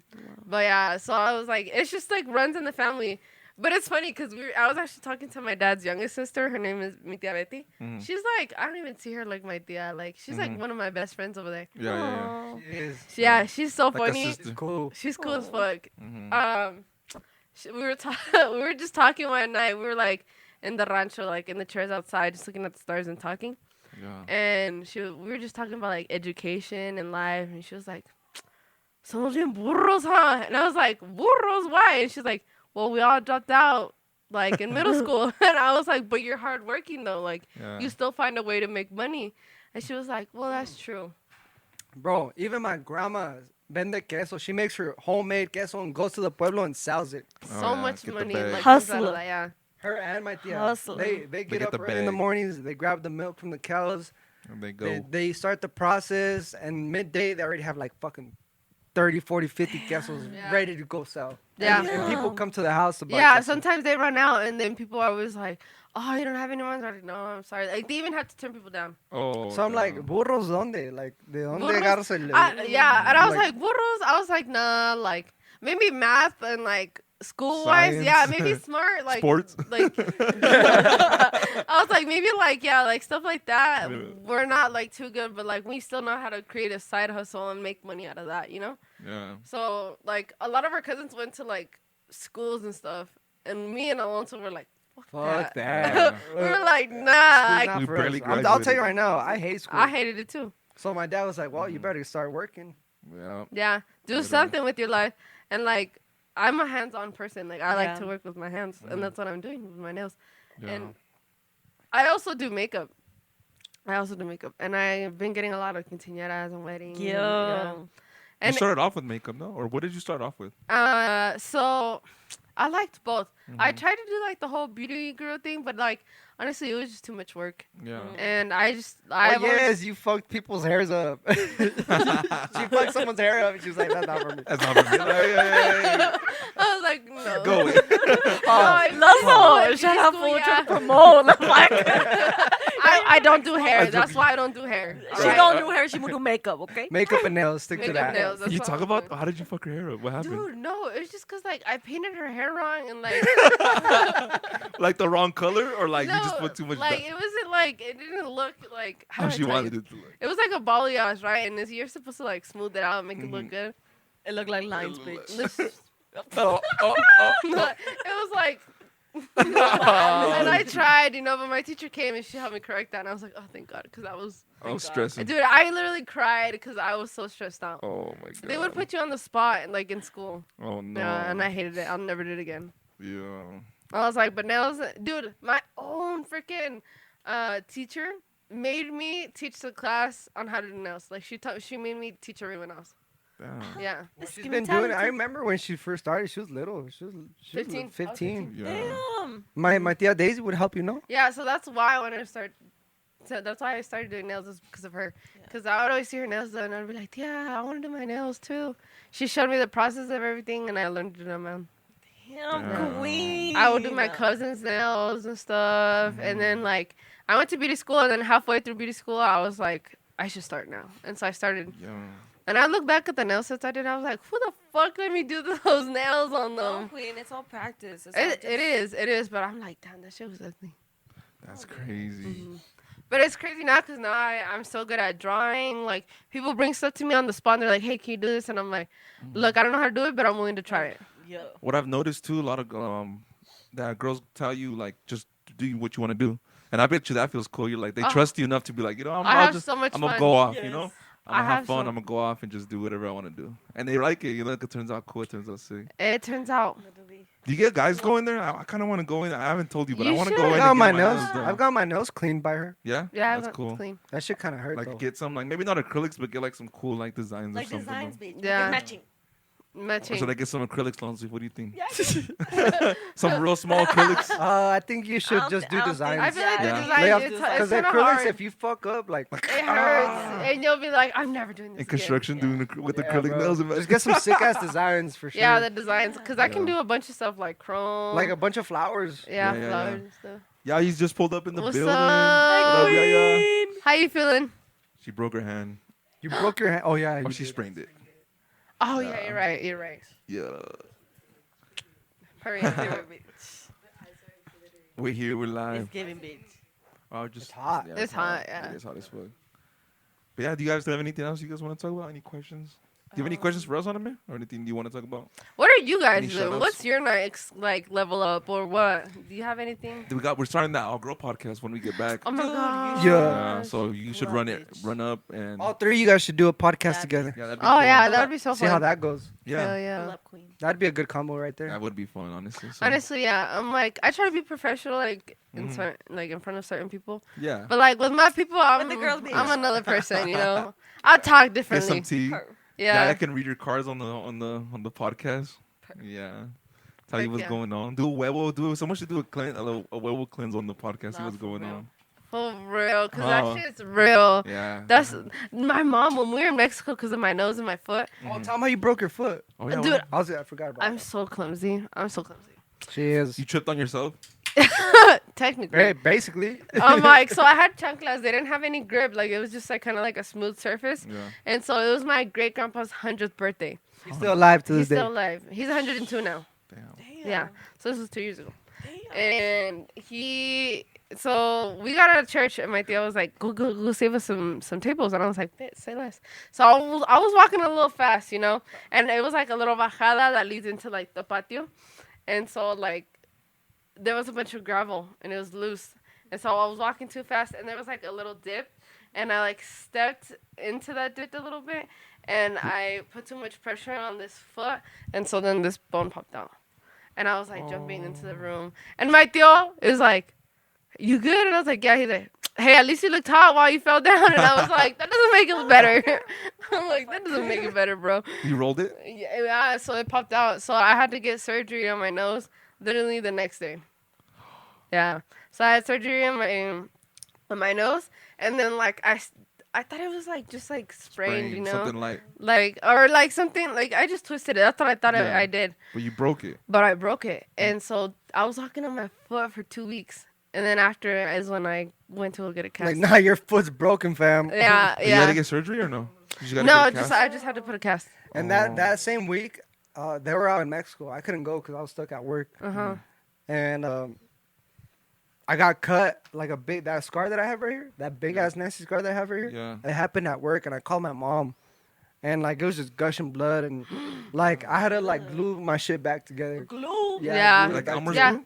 But yeah, so I was like, it's just like runs in the family. But it's funny because I was actually talking to my dad's youngest sister. Her name is mi tia Betty. Mhm. She's like, I don't even see her like my tia. Like she's like one of my best friends over there. Yeah, yeah, Aw. She is. Yeah, she's so Like a funny. sister. It's cool. She's cool as fuck. yeah. We were just talking one night. We were like in the rancho, like in the chairs outside, just looking at the stars and talking. Yeah. And we were just talking about like education and life, and she was like, "Somos bien burros, huh?" And I was like, "Burros? Why?" And she's like, "Well, we all dropped out like in middle school." And I was like, "But you're hardworking though. Like Yeah. you still find a way to make money." And she was like, "Well, that's true." Bro, even my grandma vende queso. She makes her homemade queso and goes to the pueblo and sells it. Oh, So yeah, much get the money bag. like comes out of Hustler. that, yeah. Her and my tia. Hustler. They get get up the early in the bag. mornings. They grab the milk from the cows. And they go. They start the process, and midday they already have like fucking 30, 40, 50 quesos Yeah. ready to go sell. Yeah. And people come to the house to buy Yeah, queso. sometimes they run out, and then people are always like, "Oh, you don't have anyone?" I'm like, "No, I'm sorry." Like they even have to turn people down. Oh. So I'm like, damn. burros, ¿dónde? Like, ¿de dónde Burros? agarras el...? Yeah, and I was like, "Burros?" I was like, "Nah, like maybe math and like school wise, Science. yeah, maybe smart, like Sports. Like I was like, maybe like like stuff like that. Yeah. We're not like too good, but like we still know how to create a side hustle and make money out of that, you know." Yeah. So like a lot of our cousins went to like schools and stuff, and me and Alonso were like, Fuck Yeah. that. we were like, nah. School's not We for barely us. I'll tell graduated. you right now, I hate school. I hated it too. So my dad was like, well, you better start working. Yeah. Yeah, do Literally. something with your life. And like, I'm a hands-on person. Like, I like Yeah. to work with my hands, and that's what I'm doing with my nails. Yeah. And I also do makeup. I also do makeup, and I've been getting a lot of quinceañeras and weddings. Yo. You And started off with makeup, no? Or what did you start off with? so I liked both. I Mhm. tried to do like the whole beauty girl thing, but like honestly, it was just too much work. Yeah. And I Oh, yes, you fucked people's hairs up. She fucked someone's hair up. And she was like, "That's not for me." That's not for me. Like, yeah. I was like, no. Go away. Lonso, shut up, fool. Trying to promote. I don't do hair. That's why I don't do hair. She Alright? don't do hair. She will do makeup. Okay. Makeup and nails. Stick to Makeup, that. nails. That's You what talk I'm about doing. how did you fuck her hair up? What happened? Dude, no, it was just because like I painted her hair wrong and like Like the wrong color, or like no, you just put too much? like it wasn't like it didn't look like how do I she tell wanted you? it to look. It was like a balayage, right? And you're supposed to like smooth it out and make it look Mhm. good. It looked like lines, bitch. Oh, oh, It was like and I tried, but my teacher came and she helped me correct that, and I was like, oh, thank God, because I was, I was stressing. dude, I literally cried because I was so stressed out. Oh my god. They would put you on the spot, like in school. Oh no. Yeah, and I hated it. I'll never do it again. Yeah. I was like, but nails, dude, my own freaking teacher made me teach the class on how to do nails. Like she made me teach everyone else. Damn. Yeah. She's been doing it. I remember when she first started. She was little. She was 15. 15. Yeah. Damn. My tia Daisy would help you know. Yeah, so that's why when I started. So that's why I started doing nails, is because of her. Because I would always see her nails done, and I'd be like, yeah, I want to do my nails too. She showed me the process of everything, and I learned to do them. Man. Damn, queen. I would do my cousin's nails and stuff, and then like I went to beauty school, and then halfway through beauty school, I was like, I should start now, and so I started. Yeah. And I look back at the nail sets I did, I was like, who the fuck let me do those nails on No, them? queen. It's all practice. It's all It is, but I'm like, damn, that shit was ugly. That's crazy. But it's crazy now because now I'm so good at drawing. Like, people bring stuff to me on the spot, and they're like, hey, can you do this? And I'm like, look, I don't know how to do it, but I'm willing to try it. Yeah. What I've noticed too, a lot of that girls tell you like just do what you want to do, and I bet you that feels cool. You're like they Oh. trust you enough to be like, I I'll have just, so much I'm gonna fun. go off, Yes. I'm gonna have have fun. so- I'm gonna go off and just do whatever I want to do, and they like it. It turns out cool. It turns out sick. It turns out. Do you get guys go in there? I kind of want to go in. I haven't told you, but I You want to should. go in. I got and my get nails. done. I've got my nails cleaned by her. Yeah, Yeah, that's cool. clean. That shit kind of hurt Like though. get some like maybe not acrylics, but get like some cool like designs Like or something. designs, bitch. Yeah. Like matching. Or Matching. should I get some acrylics, Lonso? What do you think? Yeah. Some real small acrylics. I think you should I just do don't designs. I feel like Yeah. the design, Lay off- it's Because kind of acrylics, hard. if you fuck up, like It hurts, and you'll be like, I'm never doing this In again. construction, doing with Yeah, acrylic bro. nails. Just get some sick ass designs for sure. Yeah, the designs, because I can Yeah. do a bunch of stuff like chrome. like a bunch of flowers. yeah, Yeah, yeah, flowers yeah. and stuff. Yeah, he's just pulled up in the What's building. up? What up, Yaya? How you feeling? She broke her hand. You broke your hand. Oh yeah. Oh, you she did. sprained it. Oh, yeah, you're right. You're right. Yeah. Hurry. We're here. We're live. It's giving, bitch. Oh, just It's hot. Yeah, It's hot, yeah. It's hot as fuck. But yeah, do you guys have anything else you guys want to talk about? Any questions? Do you have any questions for us, Anayme? Or anything you want to talk about? What are you guys Any doing? shout-outs? What's your next like level up or what? Do you have anything? We're starting that All Girl podcast when we get back. Oh my Dude, god. Yeah. So you should Love run it, it. run up and All three of you guys should do a podcast Yeah. together. yeah, that'd be Oh cool. yeah, that would be so See fun. how that goes. Yeah, Hell Pull yeah. up, queen. That'd be a good combo right there. that would be fun, honestly. So, Honestly, yeah. I'm like, I try to be professional, like in Mhm. certain, like in front of certain people. yeah. But like with my people, I'm the girls be- I'm another person, you know. I talk Get some differently. tea. Her. Yeah, I Yeah. can read your cards on the podcast. Yeah. Tell you Heck what's yeah. going on. Do a huevo. Someone should do a huevo cleanse on the podcast. See Nah, what's for going real. on. For real, because Oh. that shit's real. Yeah. That's my mom when we were in Mexico because of my nose and my foot. Oh, tell them how you broke your foot. Oh yeah. Dude, what? I forgot about I'm that. so clumsy. She is. You tripped on yourself. Technically. Hey, basically. I'm like, so I had chanclas. They didn't have any grip. Like, it was just like kind of like a smooth surface. Yeah. And so it was my great grandpa's 100th birthday. He's still alive to He's this day. still alive. He's 102 now. Damn. Damn. Yeah. So this was 2 years ago. Damn. And so we got out of church, and my tia was like, go save us some tables. And I was like, say less. So I was walking a little fast, you know, and it was like a little bajada that leads into like the patio. And so like there was a bunch of gravel, and it was loose. And so I was walking too fast, and there was like a little dip, and I like stepped into that dip a little bit, and I put too much pressure on this foot, and so then this bone popped out. And I was like jumping into the room, and my tío is like, "You good?" And I was like, "Yeah." He's like, hey, at least you looked hot while you fell down. And I was like, that doesn't make it better. I'm like, that doesn't make it better, bro. You rolled it? Yeah, so it popped out. So I had to get surgery on my nose literally the next day. Yeah. So I had surgery on my nose. And then, like, I thought it was, like, just, like, sprained, you know? Something like. Like, or, like, something, like, I just twisted it. That's what I thought Yeah. I did. But you broke it. But I broke it. And so I was walking on my foot for 2 weeks. And then after is when I went to go get a cast. Like, nah, your foot's broken, fam. Yeah, You had to yeah. get surgery or no? You just gotta No, get a cast? I just had to put a cast. And that same week, they were out in Mexico. I couldn't go because I was stuck at work. Uh-huh. And I got cut, like that scar that I have right here, that big ass nasty scar that I have right here. Yeah. It happened at work, and I called my mom, and like it was just gushing blood, and like I had to like glue my shit back together. Glue. Yeah. glue it Like back Elmer's Yeah. glue?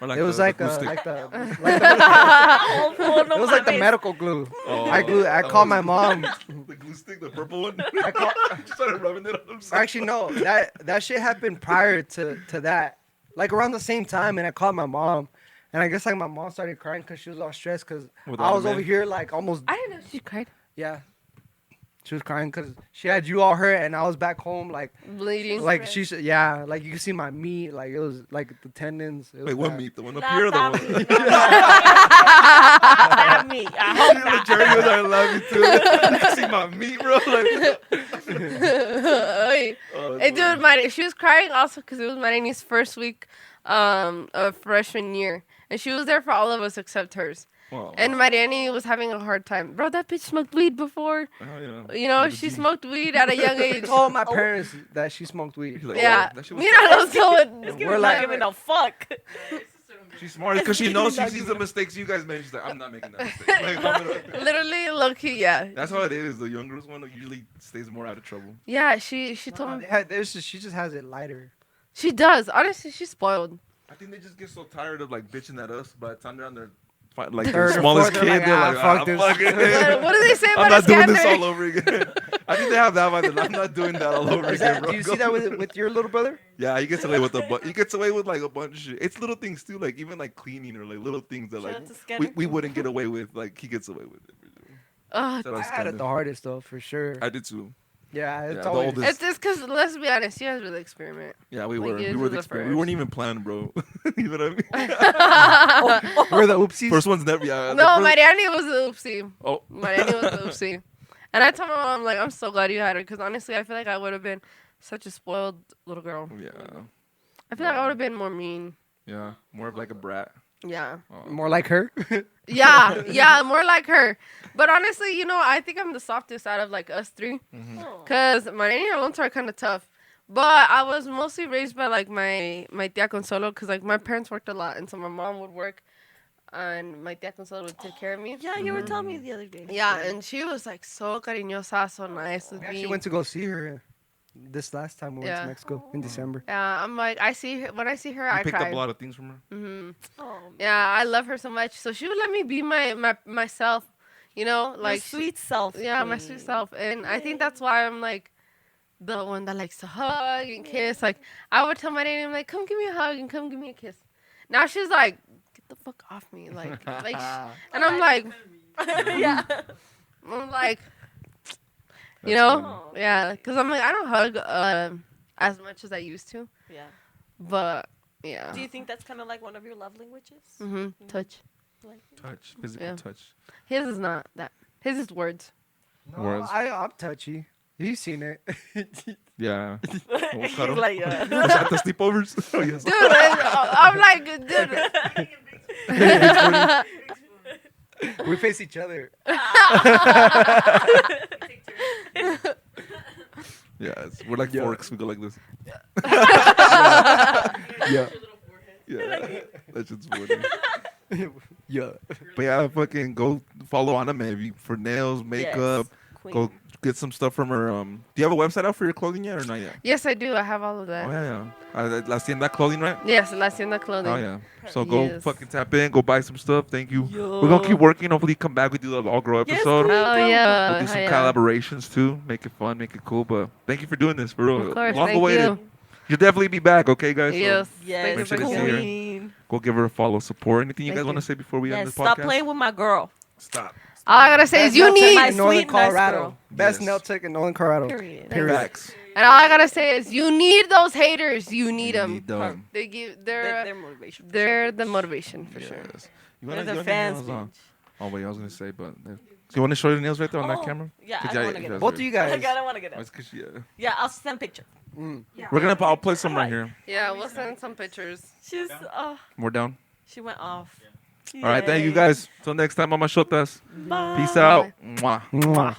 Or It was the like glue stick? like the Oh, no it was like the mames. medical glue. Oh. I called my mom. The glue stick, the purple one? I call, Just started rubbing it on himself. actually no, that shit happened prior to that, like around the same time, and I called my mom, and I guess like my mom started crying because she was all stressed because With I was Anayme? over here like almost I didn't know she cried. yeah. She was crying because she had you all hurt, and I was back home like Bleeding. like she said, yeah, like you can see my meat, like it was like the tendons. It was Wait, what bad. meat? The one up Not here or the that one? Not me. I hope You know, not. Jerry was I love you too. You can see my meat, bro. Like, Hey, oh, hey, dude, she was crying also because it was my nanny's first week of freshman year. And she was there for all of us except hers. wow. And my nanny was having a hard time. Bro, that bitch smoked weed before. Oh, yeah. You know, Like a she G. smoked weed at a young I age. told my parents that she smoked weed. He's like, Yeah. oh, that shit was Mira, no This We're girl not like- giving a fuck. She's smart because she knows she sees the mistakes you guys made. She's like, I'm not making that mistake. Like, I'm gonna- Literally, low key, yeah. That's how it is. The youngest one usually stays more out of trouble. Yeah, she told me. She just has it lighter. She does. Honestly, she's spoiled. I think they just get so tired of like bitching at us. By the time they're on their like Third the or smallest fourth, kid, they're they're like, like, fuck this." fuck it. What do they say I'm about not a doing this scammer? all over again. I think they have that mindset. I'm not doing that all over Is again, that, bro. do you Go. see that with your little brother? Yeah, he gets away with he gets away with like a bunch of shit. It's little things too, like even like cleaning or like little things that Shout like out to Scanner. we wouldn't get away with. Like he gets away with it. Ugh, Shout out I to had it Scanner. the hardest though, for sure. I did too. Yeah, Yeah, it's the always oldest. it's just because, let's be honest, you guys were the experiment. Yeah, we Like, were. yours We were was the the experiment. We first. weren't even planning, bro. You know what I mean? we're the oopsies. First one's never. Yeah. the No, first- my daddy was the oopsie. Oh. My daddy was the oopsie. And I told my mom, like, I'm so glad you had her because honestly, I feel like I would have been such a spoiled little girl. Yeah. I feel like I would have been more mean. Yeah. More of like a brat. Yeah. Oh. More like her. Yeah, more like her. But honestly, you know, I think I'm the softest out of like us three. Oh. Because my nanny and Lonso are kind of tough. But I was mostly raised by like my tia Consuelo because like my parents worked a lot. And so my mom would work and my tia Consuelo would take care of me. Yeah, you were telling me the other day. Yeah, and she was like so cariñosa, so nice with We actually me. went to go see her this last time we went Yeah. to Mexico in December. Yeah, I'm like, when I see her, You I picked cry. up a lot of things from her. hmm Oh, Yeah, I love her so much. So she would let me be myself, you know, like like sweet self. yeah, my queen. sweet self. And I think that's why I'm like the one that likes to hug and kiss. Like I would tell my nanny, I'm like, come give me a hug and come give me a kiss. Now she's like, get the fuck off me, like, and I'm like, Yeah. I'm like, you That's know, funny. yeah, because I'm like, I don't hug as much as I used to, Yeah. but yeah. Do you think that's kind of like one of your love languages? Touch. Like, Touch, physical Yeah. touch. His is not that. His is words. No, Words. I'm touchy. You've seen it. Yeah. We'll he's cuddle. like, At the sleepovers. Oh, yes. Dude, I'm like, dude. We face each other. Yeah, we're like Yeah. forks. We go like this. Yeah. Yeah, that's just funny. Yeah. But yeah, fucking go follow Anayme for nails, makeup. Queen. Go get some stuff from her. Do you have a website out for your clothing yet or not yet? Yes, I do. I have all of that. Oh yeah, yeah. La Hacienda Clothing, right? Yes, La Hacienda Clothing. Oh yeah. So go Yes. fucking tap in, go buy some stuff. Thank you. Yo. We're gonna keep working. Hopefully, come back. We do the All Grow Yes, episode. please. Oh yeah. We'll do some yeah. collaborations too. Make it fun, make it cool. But thank you for doing this, for real. Of course, Long thank awaited. you. You'll definitely be back, okay, guys? So Yes. Yes, Make sure to queen. see her. go give her a follow, support. Anything you Thank guys want to you. say before we end Yes, this podcast? stop playing with my girl. Stop. All I gotta say is you nail tech need, My in Northern sweet, nice Colorado. girl. Best Yes. nail tech in Northern Colorado. Period. Period. Facts. and all I gotta say is you need those haters. You need them. Need them. They give. They're motivation. They're the motivation for sure. Yes. You They're wanna- the you wanna fans. nails on? Bitch. Oh wait, I was gonna say, but so you want to show your nails right there on that Oh, camera? Yeah, Cause I yeah, want to get yeah, it. Both of you guys. I don't want to get Oh, it. it's 'cause she, Yeah, I'll send a picture. we're gonna. I'll play some right here. Yeah, we'll send some pictures. She's We're down. she went off. All right, thank you Yay. guys. Till next time, Mama Shotas. Bye. Peace out. Mwah. Mwah.